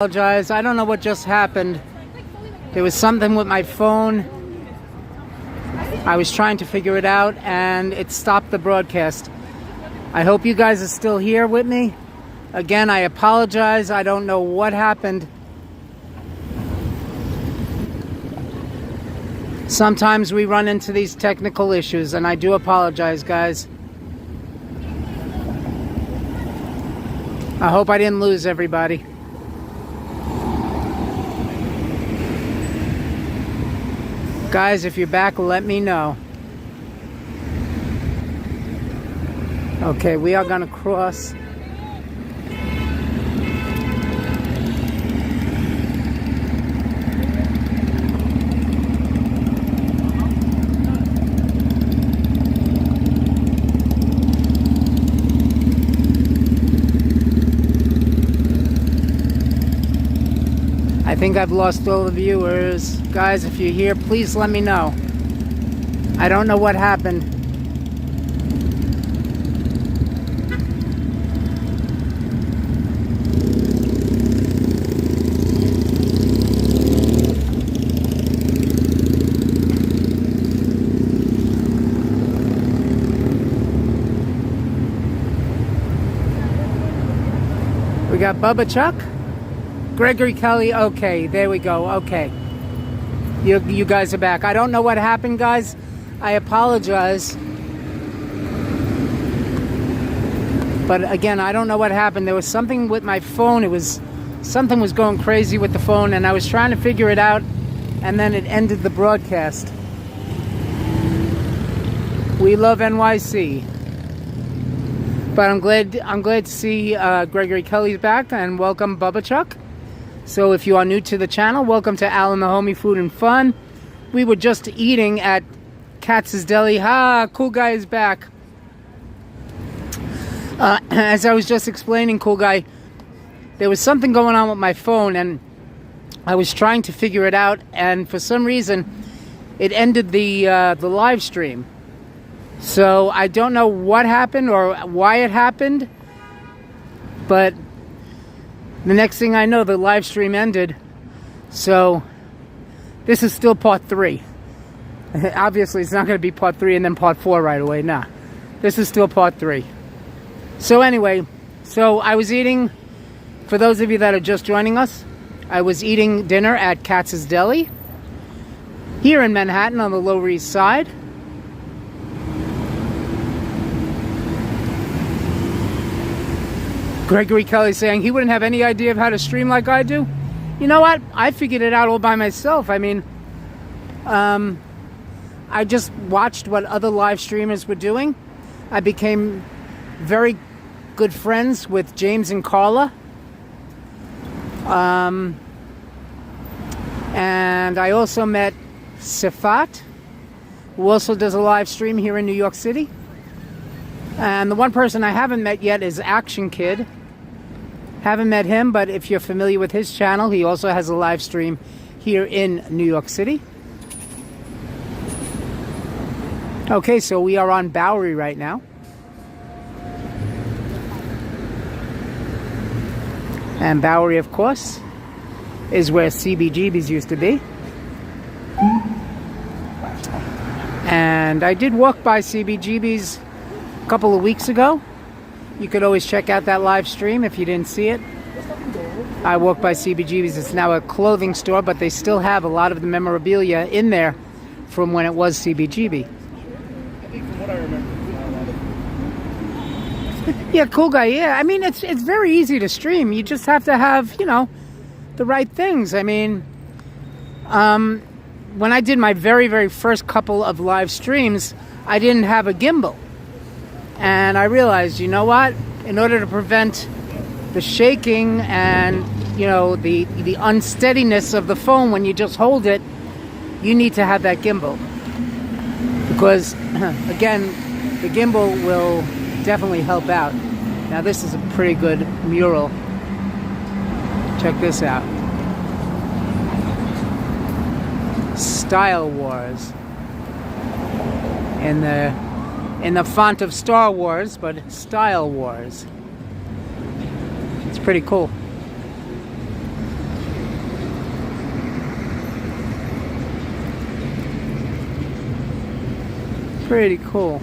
Apologize. I don't know what just happened. There was something with my phone. I was trying to figure it out and it stopped the broadcast. I hope you guys are still here with me. Again, I apologize. I don't know what happened. Sometimes we run into these technical issues and I do apologize, guys. I hope I didn't lose everybody. Guys, if you're back, let me know. Okay, we are going to cross. I think I've lost all the viewers. Guys, if you're here, please let me know. I don't know what happened. We got Bubba Chuck. Gregory Kelly, okay, there we go, okay. You guys are back. I don't know what happened, guys. I apologize. But again, I don't know what happened. There was something with my phone. Something was going crazy with the phone, and I was trying to figure it out, and then it ended the broadcast. We love NYC. But I'm glad to see Gregory Kelly's back, and welcome Bubba Chuck. So if you are new to the channel, welcome to Alan the Homie Food and Fun. We were just eating at Katz's Deli. Cool Guy is back. As I was just explaining, Cool Guy, there was something going on with my phone and I was trying to figure it out, and for some reason it ended the live stream. So I don't know what happened or why it happened, but the next thing I know, the live stream ended. So this is still part 3. Obviously, it's not going to be part 3 and then part 4 right away. Nah, this is still part 3. So anyway, I was eating, for those of you that are just joining us, I was eating dinner at Katz's Deli here in Manhattan on the Lower East Side. Gregory Kelly saying he wouldn't have any idea of how to stream like I do. You know what? I figured it out all by myself. I mean, I just watched what other live streamers were doing. I became very good friends with James and Carla. And I also met Sifat, who also does a live stream here in New York City. And the one person I haven't met yet is Action Kid. Haven't met him, but if you're familiar with his channel, he also has a live stream here in New York City. Okay, so we are on Bowery right now. And Bowery, of course, is where CBGB's used to be. And I did walk by CBGB's a couple of weeks ago. You could always check out that live stream if you didn't see it. I walked by CBGB's. It's now a clothing store, but they still have a lot of the memorabilia in there from when it was CBGB. From what I remember. Yeah, Cool Guy. Yeah, I mean, it's very easy to stream. You just have to have, you know, the right things. I mean, when I did my very, very first couple of live streams, I didn't have a gimbal. And I realized, you know what? In order to prevent the shaking and, you know, the unsteadiness of the phone when you just hold it, you need to have that gimbal. Because, again, the gimbal will definitely help out. Now, this is a pretty good mural. Check this out. Style Wars. In the font of Star Wars, but Style Wars. It's pretty cool. Pretty cool.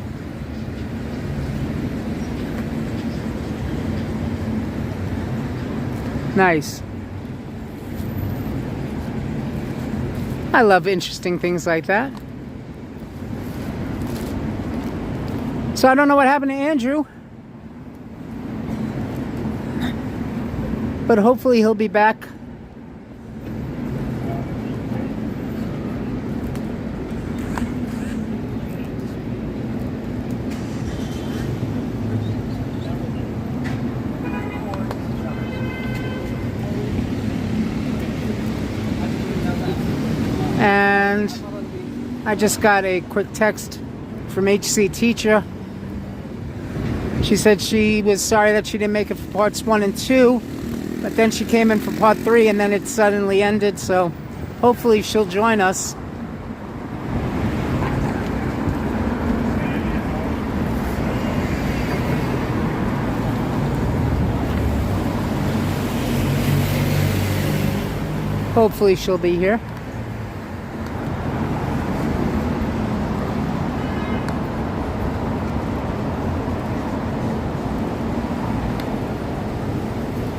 Nice. I love interesting things like that. So I don't know what happened to Andrew, but hopefully he'll be back. And I just got a quick text from HC teacher. She said she was sorry that she didn't make it for parts 1 and 2, but then she came in for part 3 and then it suddenly ended, so hopefully she'll join us. Hopefully she'll be here.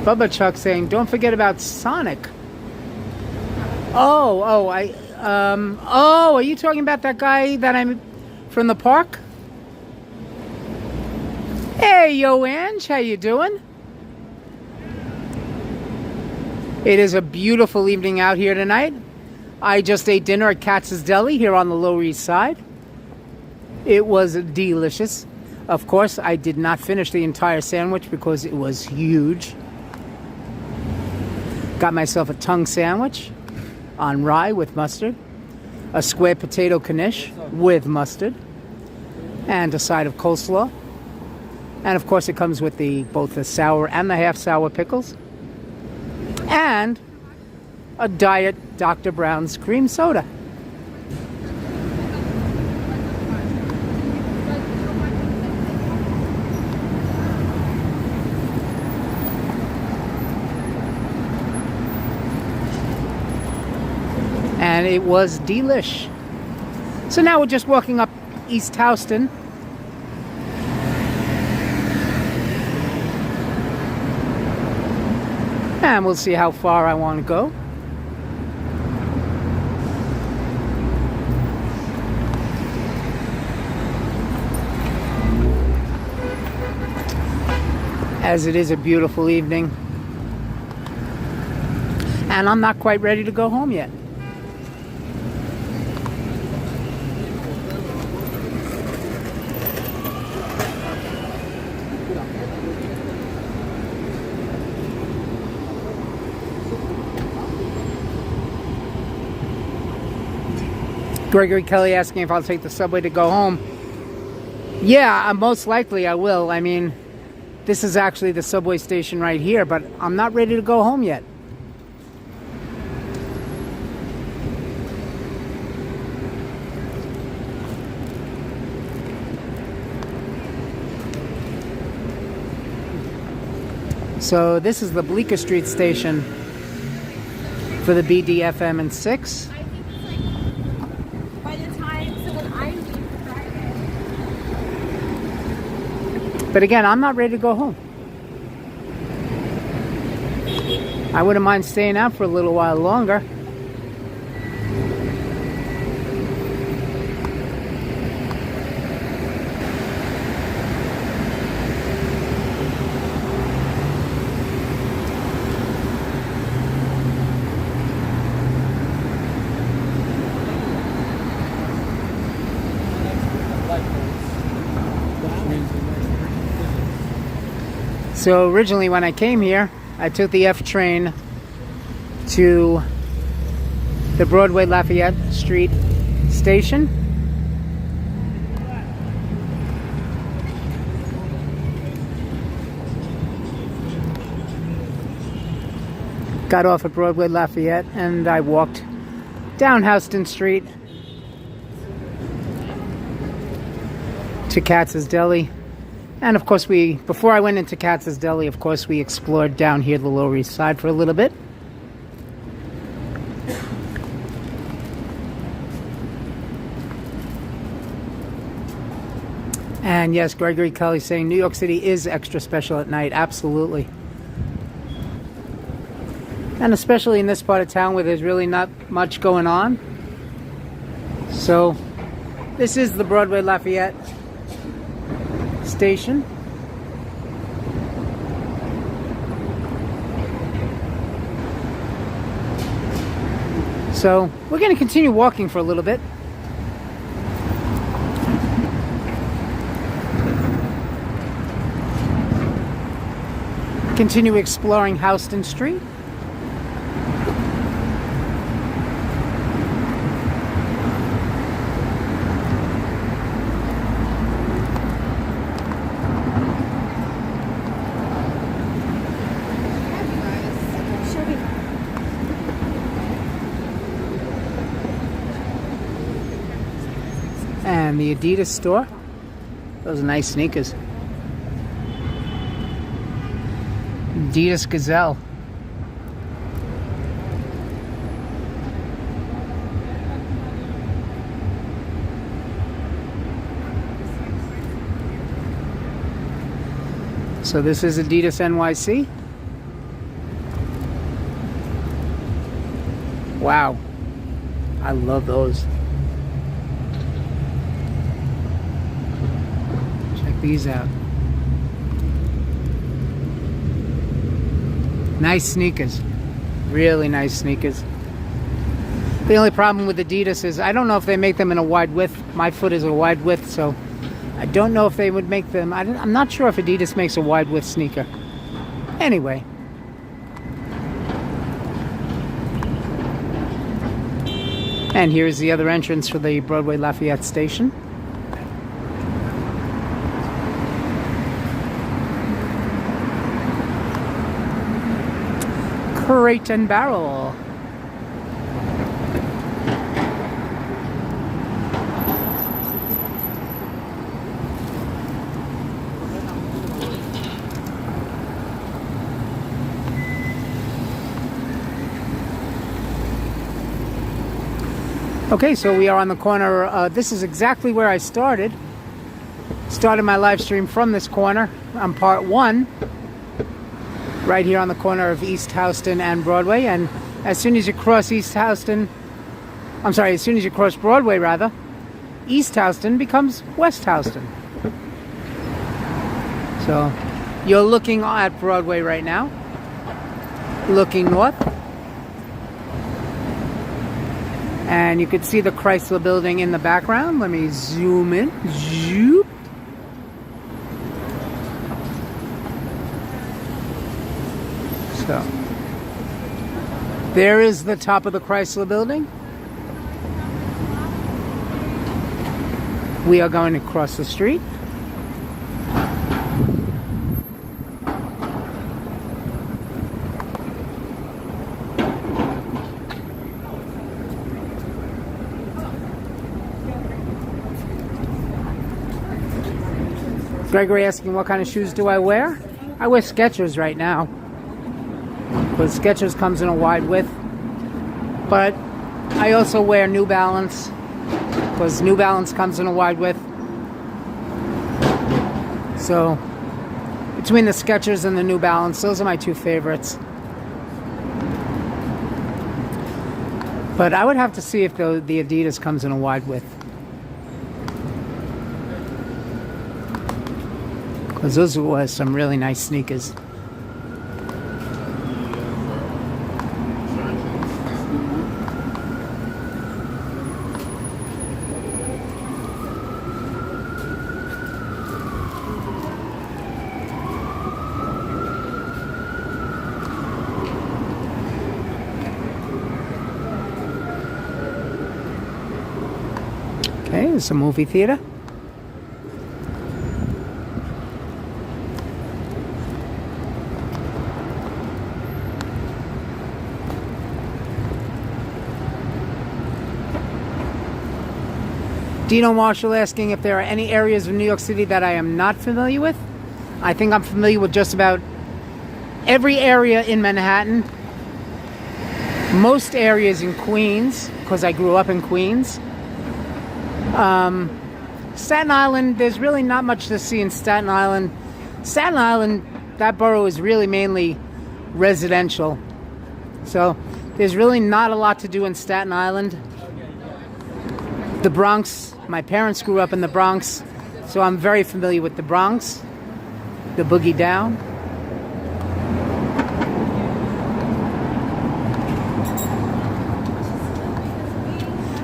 Bubba Chuck saying, don't forget about Sonic. Oh, are you talking about that guy that I'm from the park? Hey, yo, Ange, how you doing? It is a beautiful evening out here tonight. I just ate dinner at Katz's Deli here on the Lower East Side. It was delicious. Of course, I did not finish the entire sandwich because it was huge. Got myself a tongue sandwich on rye with mustard, a square potato knish with mustard, and a side of coleslaw. And of course it comes with both the sour and the half sour pickles. And a diet Dr. Brown's cream soda. And it was delish. So now we're just walking up East Houston. And we'll see how far I want to go. As it is a beautiful evening. And I'm not quite ready to go home yet. Gregory Kelly asking if I'll take the subway to go home. Yeah, most likely I will. I mean, this is actually the subway station right here, but I'm not ready to go home yet. So this is the Bleecker Street station for the BDFM and 6. But again, I'm not ready to go home. I wouldn't mind staying out for a little while longer. So originally when I came here, I took the F train to the Broadway Lafayette Street station. Got off at Broadway Lafayette and I walked down Houston Street to Katz's Deli. And of course before I went into Katz's Deli, of course we explored down here the Lower East Side for a little bit. And yes, Gregory Kelly saying New York City is extra special at night. Absolutely. And especially in this part of town where there's really not much going on. So, this is the Broadway Lafayette station. So, we're going to continue walking for a little bit. Continue exploring Houston Street. And the Adidas store. Those are nice sneakers. Adidas Gazelle. So this is Adidas NYC. Wow. I love those. Check these out. Nice sneakers. Really nice sneakers. The only problem with Adidas is I don't know if they make them in a wide width. My foot is a wide width, so I don't know if they would make them. I'm not sure if Adidas makes a wide width sneaker. Anyway. And here's the other entrance for the Broadway Lafayette station. Crate and Barrel. Okay, so we are on the corner. This is exactly where I started. Started my live stream from this corner on part 1. Right here on the corner of East Houston and Broadway. And as soon as you cross as soon as you cross Broadway rather, East Houston becomes West Houston. So you're looking at Broadway right now, looking north. And you could see the Chrysler building in the background. Let me zoom in. Zoop. So, there is the top of the Chrysler building. We are going to cross the street. Gregory asking what kind of shoes do I wear? I wear Skechers right now. Because Skechers comes in a wide width. But I also wear New Balance. Because New Balance comes in a wide width. So, between the Skechers and the New Balance, those are my two favorites. But I would have to see if the Adidas comes in a wide width. Because those were some really nice sneakers. Okay, there's a movie theater. Dino Marshall asking if there are any areas of New York City that I am not familiar with. I think I'm familiar with just about every area in Manhattan. Most areas in Queens, because I grew up in Queens. Staten Island, there's really not much to see in Staten Island. Staten Island, that borough is really mainly residential. So there's really not a lot to do in Staten Island. The Bronx, my parents grew up in the Bronx, so I'm very familiar with the Bronx, the boogie down.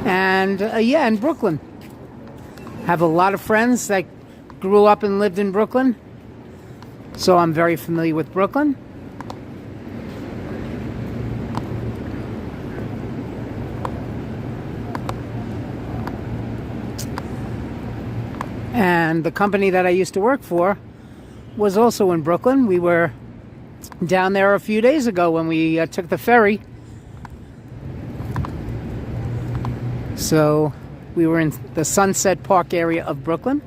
And yeah, in Brooklyn. Have a lot of friends that grew up and lived in Brooklyn, so I'm very familiar with Brooklyn. And the company that I used to work for was also in Brooklyn. We were down there a few days ago when we took the ferry. So we were in the Sunset Park area of Brooklyn.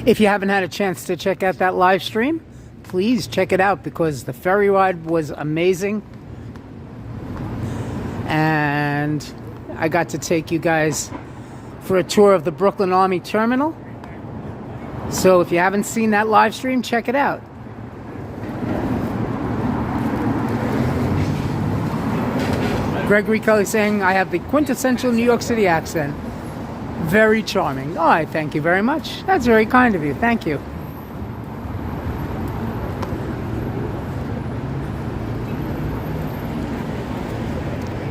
If you haven't had a chance to check out that live stream, please check it out because the ferry ride was amazing. And I got to take you guys for a tour of the Brooklyn Army Terminal. So if you haven't seen that live stream, check it out. Gregory Kelly saying, I have the quintessential New York City accent. Very charming. Oh, I thank you very much. That's very kind of you. Thank you.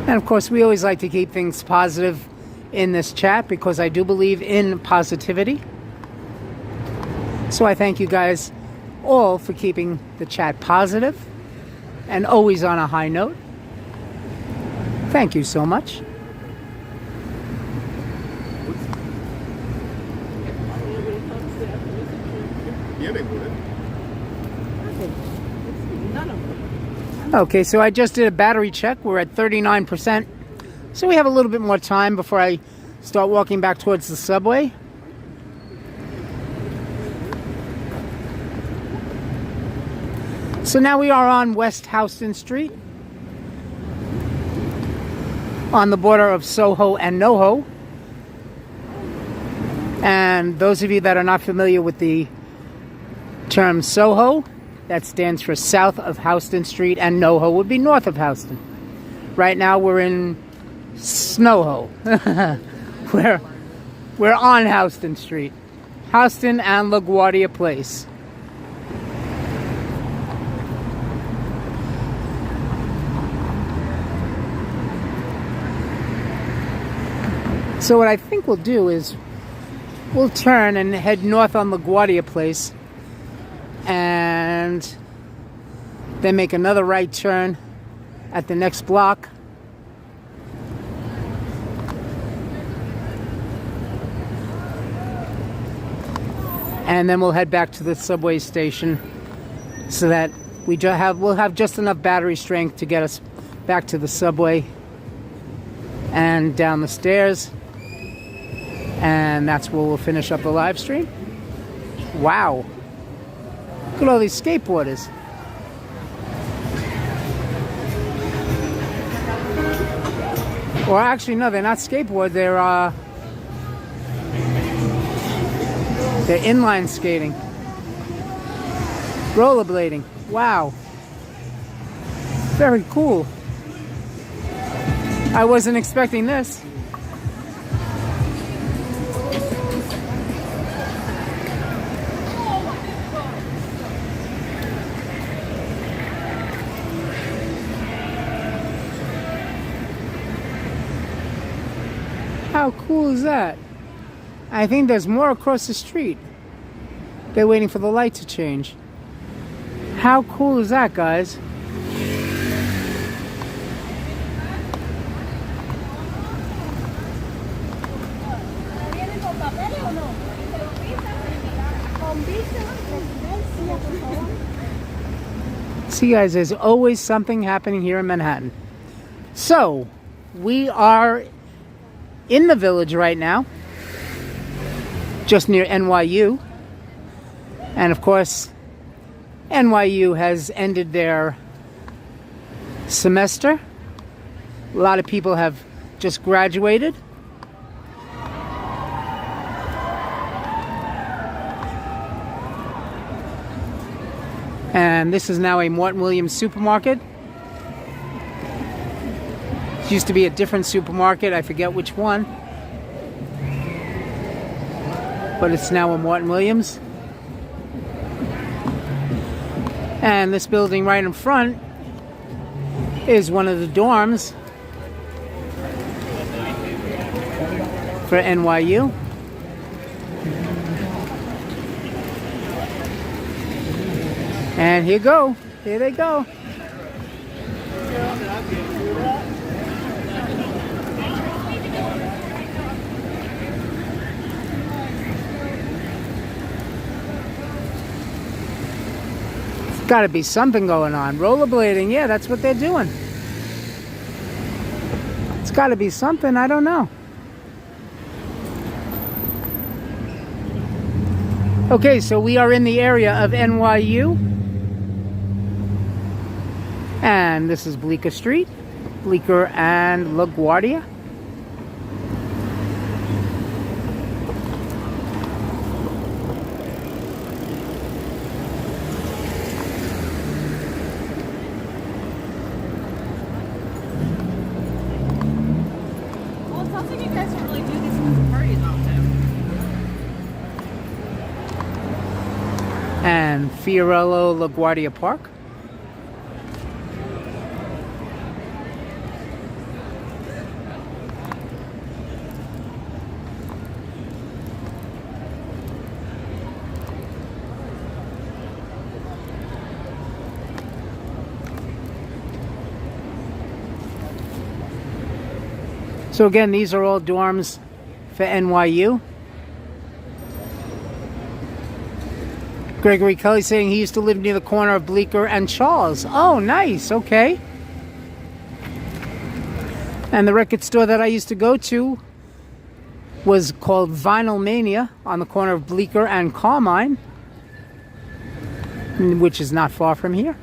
And of course, we always like to keep things positive in this chat because I do believe in positivity. So I thank you guys all for keeping the chat positive and always on a high note. Thank you so much. Okay, so I just did a battery check. We're at 39%. So we have a little bit more time before I start walking back towards the subway. So now we are on West Houston Street, on the border of Soho and NoHo. And those of you that are not familiar with the term Soho, that stands for south of Houston Street, and NoHo would be north of Houston. Right now we're in Snowho. we're on Houston Street. Houston and LaGuardia Place. So what I think we'll do is we'll turn and head north on LaGuardia Place and then make another right turn at the next block. And then we'll head back to the subway station so that we'll have just enough battery strength to get us back to the subway and down the stairs. And that's where we'll finish up the live stream. Wow. Look at all these skateboarders. Or actually, no, they're not skateboard. They're inline skating. Rollerblading. Wow. Very cool. I wasn't expecting this. How cool is that? I think there's more across the street. They're waiting for the light to change. How cool is that, guys? See, guys, there's always something happening here in Manhattan. So, we are in the Village right now, just near NYU. And of course, NYU has ended their semester. A lot of people have just graduated. And this is now a Morton Williams supermarket. It used to be a different supermarket, I forget which one. But it's now a Morton Williams. And this building right in front is one of the dorms for NYU. And here they go. There's got to be something going on. Rollerblading, yeah, that's what they're doing. It's got to be something, I don't know. Okay, so we are in the area of NYU. And this is Bleecker Street, Bleecker and LaGuardia. Well, it sounds like you guys don't really do these kinds of parties often. And Fiorello LaGuardia Park. So again, these are all dorms for NYU. Gregory Kelly saying he used to live near the corner of Bleecker and Charles. Oh, nice. Okay. And the record store that I used to go to was called Vinyl Mania on the corner of Bleecker and Carmine, which is not far from here.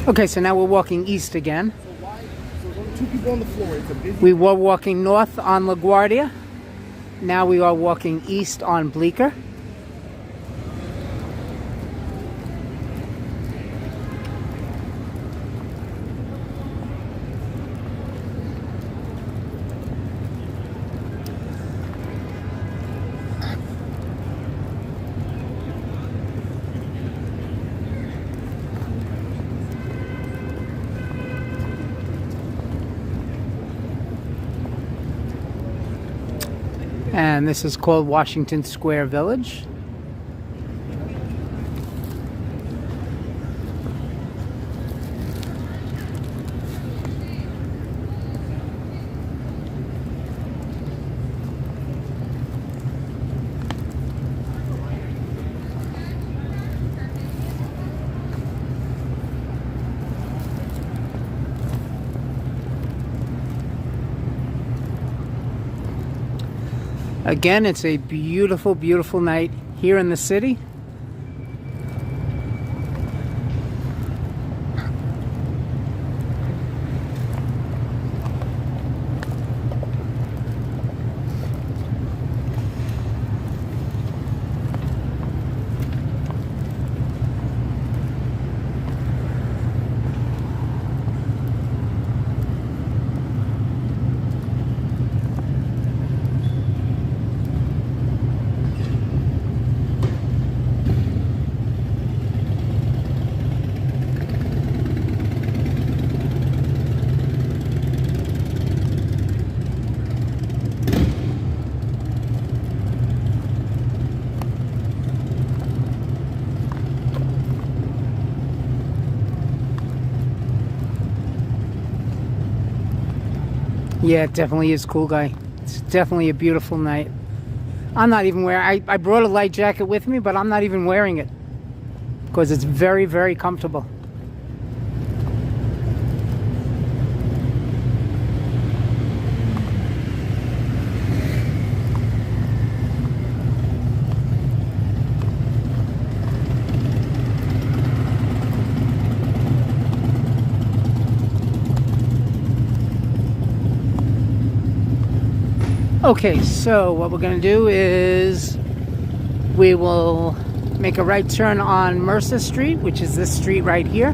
Okay, so now we're walking east again. So there's only two people on the floor. It's a busy. We were walking north on LaGuardia. Now we are walking east on Bleecker. And this is called Washington Square Village. Again, it's a beautiful, beautiful night here in the city. Yeah, it definitely is cool, guy. It's definitely a beautiful night. I'm not even wearing... I brought a light jacket with me, but I'm not even wearing it because it's very, very comfortable. Okay, so what we're going to do is we will make a right turn on Mercer Street, which is this street right here.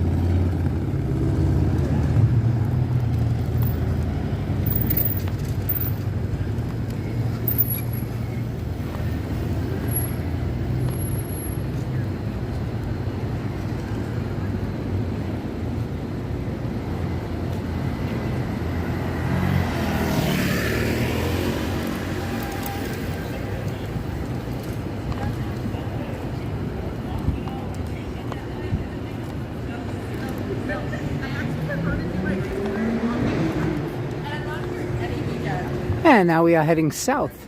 And now we are heading south.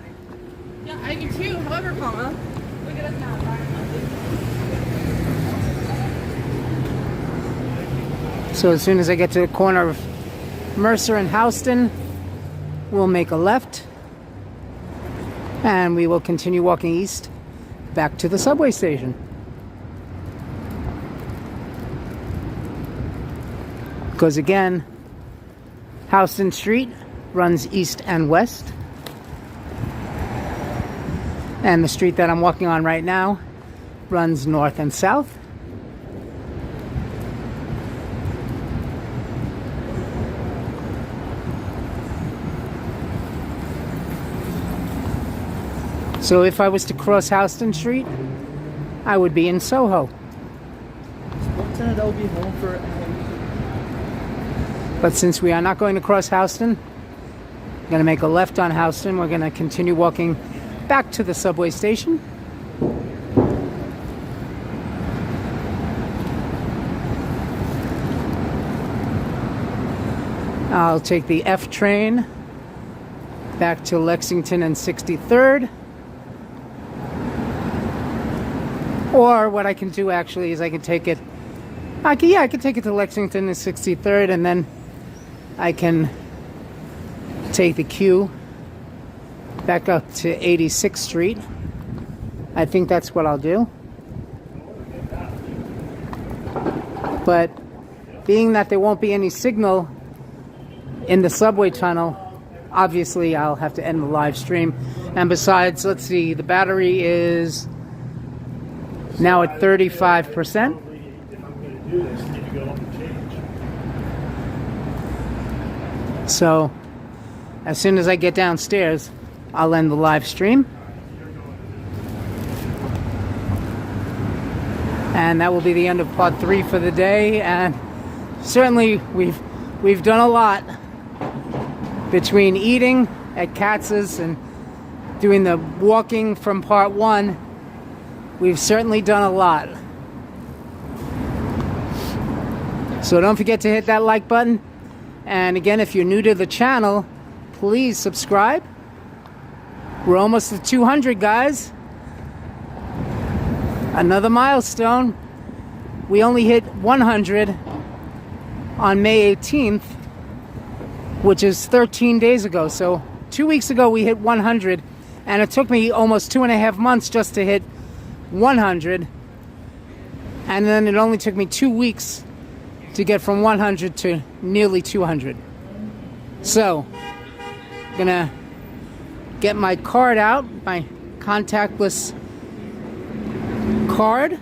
Yeah, I do too. However, comma, look at us now. So as soon as I get to the corner of Mercer and Houston, we'll make a left. And we will continue walking east back to the subway station. Because again, Houston Street runs east and west. And the street that I'm walking on right now runs north and south. So if I was to cross Houston Street, I would be in Soho. Lieutenant, I'll be home for. But since we are not going to cross Houston, we're going to make a left on Houston. We're going to continue walking back to the subway station. I'll take the F train back to Lexington and 63rd. Or what I can do actually is I can take it, I can take it to Lexington and 63rd, and then I can take the Q back up to 86th Street. I think that's what I'll do. But being that there won't be any signal in the subway tunnel, obviously I'll have to end the live stream. And besides, let's see, the battery is now at 35%. So as soon as I get downstairs, I'll end the live stream. And that will be the end of part 3 for the day. And certainly we've done a lot between eating at Katz's and doing the walking from part 1. We've certainly done a lot. So don't forget to hit that like button. And again, if you're new to the channel, please subscribe. We're almost at 200, guys. Another milestone. We only hit 100 on May 18th, which is 13 days ago. So 2 weeks ago we hit 100, and it took me almost 2.5 months just to hit 100. And then it only took me 2 weeks to get from 100 to nearly 200. So, gonna get my card out, my contactless card.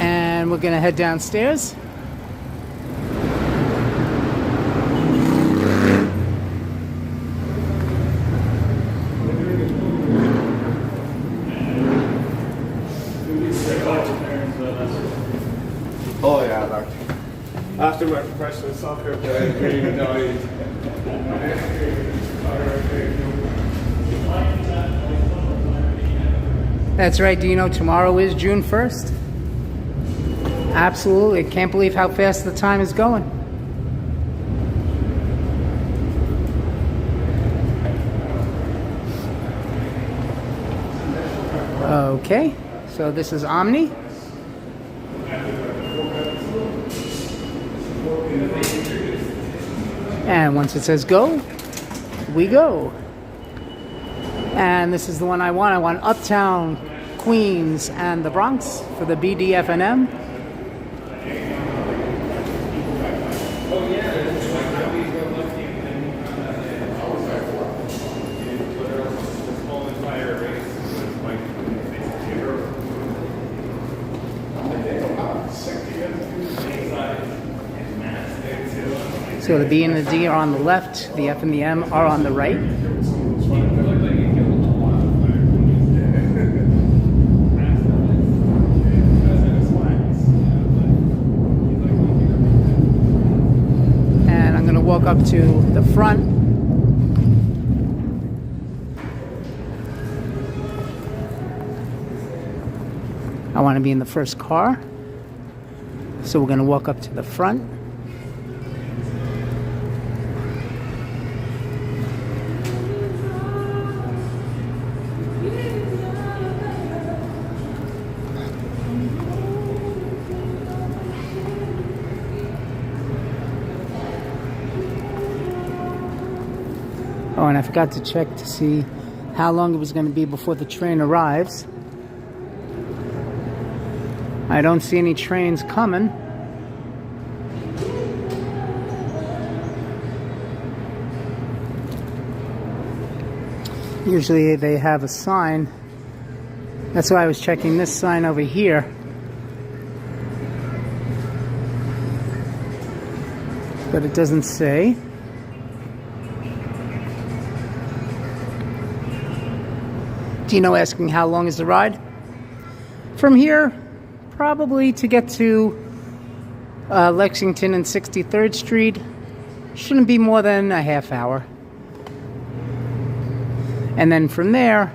And we're gonna head downstairs. Oh yeah, like after my professional soccer play, really died. That's right, Dino. Tomorrow is June 1st. Absolutely. Can't believe how fast the time is going. Okay, so this is Omni. And once it says go, we go. And this is the one I want. I want Uptown, Queens, and the Bronx for the BDFNM. So the B and the D are on the left, the F and the M are on the right. And I'm going to walk up to the front. I want to be in the first car. So we're going to walk up to the front. Oh, and I forgot to check to see how long it was going to be before the train arrives. I don't see any trains coming. Usually they have a sign. That's why I was checking this sign over here. But it doesn't say. Dino asking how long is the ride? From here, probably to get to Lexington and 63rd Street, shouldn't be more than a half hour. And then from there,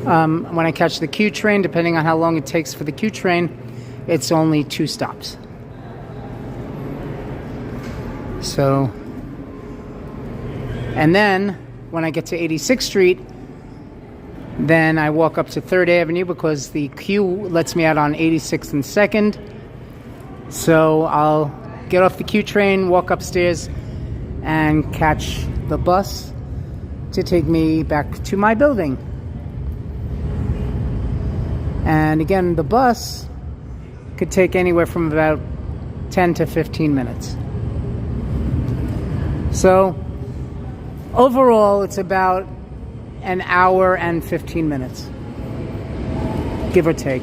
when I catch the Q train, depending on how long it takes for the Q train, it's only 2 stops. So, and then when I get to 86th Street, then I walk up to 3rd Avenue because the Q lets me out on 86th and 2nd. So I'll get off the Q train, walk upstairs, and catch the bus to take me back to my building. And again, the bus could take anywhere from about 10 to 15 minutes. So overall, it's about an hour and 15 minutes, give or take.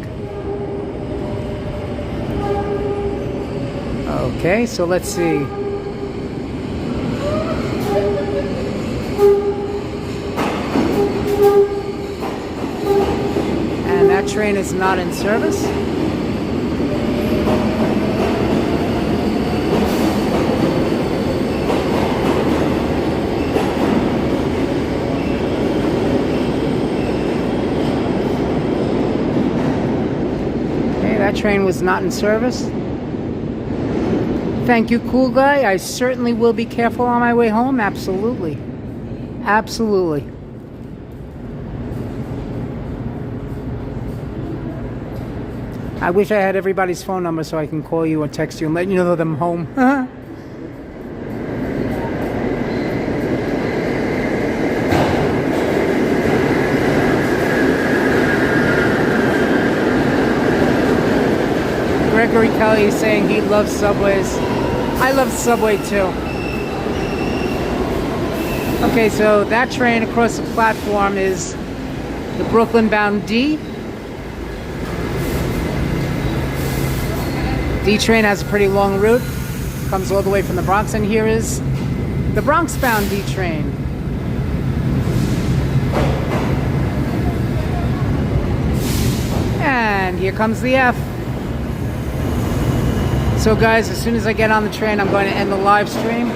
Okay, so let's see. And that train is not in service. That train was not in service. Thank you, cool guy. I certainly will be careful on my way home. Absolutely. Absolutely. I wish I had everybody's phone number so I can call you or text you and let you know that I'm home. Gregory Kelly is saying he loves subways. I love Subway too. Okay, so that train across the platform is the Brooklyn bound D. D train has a pretty long route. Comes all the way from the Bronx, and here is the Bronx bound D train. And here comes the F. So guys, as soon as I get on the train, I'm going to end the live stream.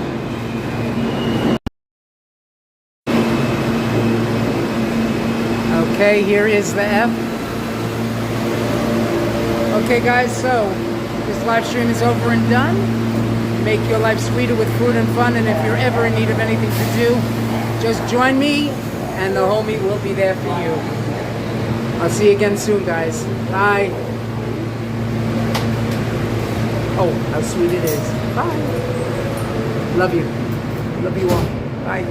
Okay, here is the F. Okay guys, so this live stream is over and done. Make your life sweeter with food and fun, and if you're ever in need of anything to do, just join me and the homie will be there for you. I'll see you again soon, guys. Bye. Oh, how sweet it is. Bye. Love you. Love you all. Bye.